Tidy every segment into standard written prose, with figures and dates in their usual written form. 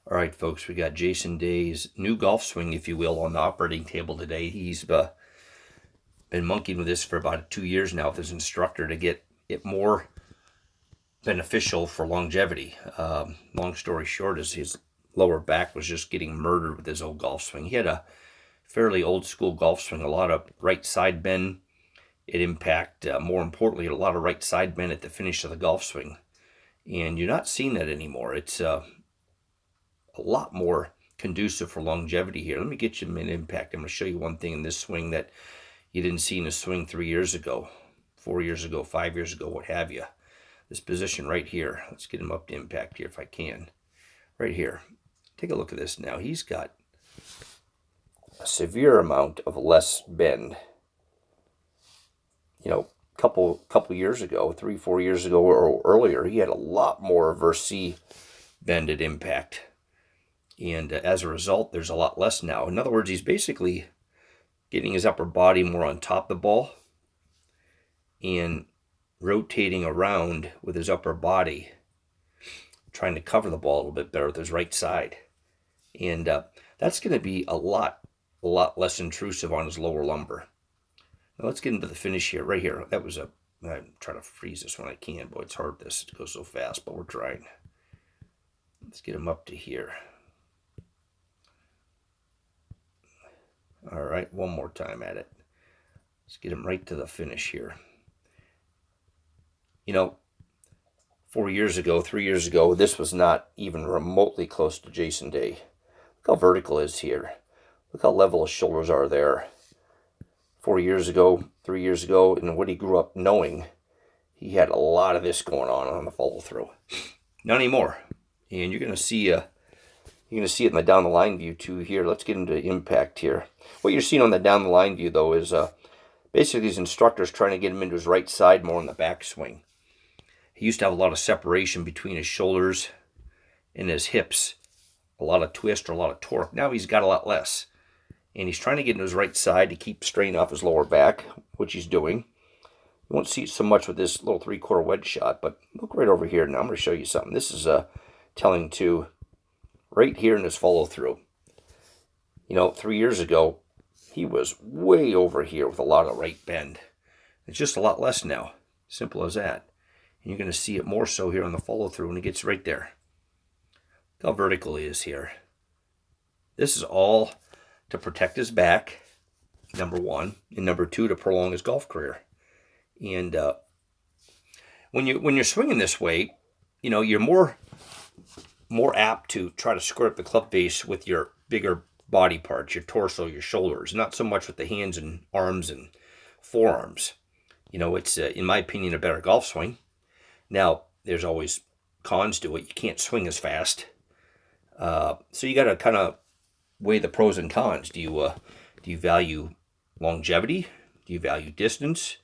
All right, folks, we got Jason Day's new golf swing, if you will, on the operating table today. He's been monkeying with this for about 2 years now with his instructor to get it more beneficial for longevity. Long story short is his lower back was just getting murdered with his old golf swing. He had a fairly old school golf swing, a lot of right side bend at impact, more importantly, a lot of right side bend at the finish of the golf swing. And you're not seeing that anymore. It's a lot more conducive for longevity here. Let me get you an impact. I'm going to show you one thing in this swing that you didn't see in a swing 3 years ago, 4 years ago, 5 years ago, what have you. This position right here. Let's get him up to impact here if I can. Right here. Take a look at this now. He's got a severe amount of less bend. You know, couple years ago, 3-4 years ago or earlier, he had a lot more reverse C bend at impact. And as a result, there's a lot less now. In other words, he's basically getting his upper body more on top of the ball and rotating around with his upper body, trying to cover the ball a little bit better with his right side. And that's going to be a lot less intrusive on his lower lumbar. Now let's get into the finish here. Right here. That was I'm trying to freeze this when I can. Boy, it's hard this. It goes so fast, but we're trying. Let's get him up to here. All right, one more time at it. Let's get him right to the finish here. You know, 4 years ago, 3 years ago, this was not even remotely close to Jason Day. Look how vertical it is here. Look how level his shoulders are there. 4 years ago, 3 years ago, and what he grew up knowing, he had a lot of this going on the follow through. Not anymore. And you're going to see it in the down the line view too here. Let's get into impact here. What you're seeing on the down the line view though is basically these instructors trying to get him into his right side more in the backswing. He used to have a lot of separation between his shoulders and his hips, a lot of twist or a lot of torque. Now he's got a lot less. And he's trying to get into his right side to keep strain off his lower back, which he's doing. You won't see it so much with this little 3/4 wedge shot, but look right over here. Now I'm going to show you something. This is telling too. Right here in his follow through. You know, 3 years ago, he was way over here with a lot of right bend. It's just a lot less now. Simple as that. And you're going to see it more so here on the follow through when it gets right there. Look how vertical he is here. This is all to protect his back, number one, and number two, to prolong his golf career. And when you're swinging this way, you know, you're more apt to try to square up the club face with your bigger body parts, your torso, your shoulders, not so much with the hands and arms and forearms. You know, it's, in my opinion, a better golf swing. Now, there's always cons to it. You can't swing as fast. So you got to kind of weigh the pros and cons. Do you value longevity? Do you value distance?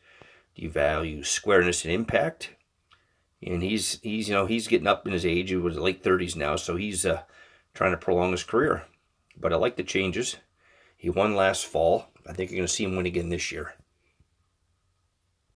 Do you value squareness and impact? And he's getting up in his age. He was late 30s now, so he's trying to prolong his career. But I like the changes. He won last fall. I think you're going to see him win again this year.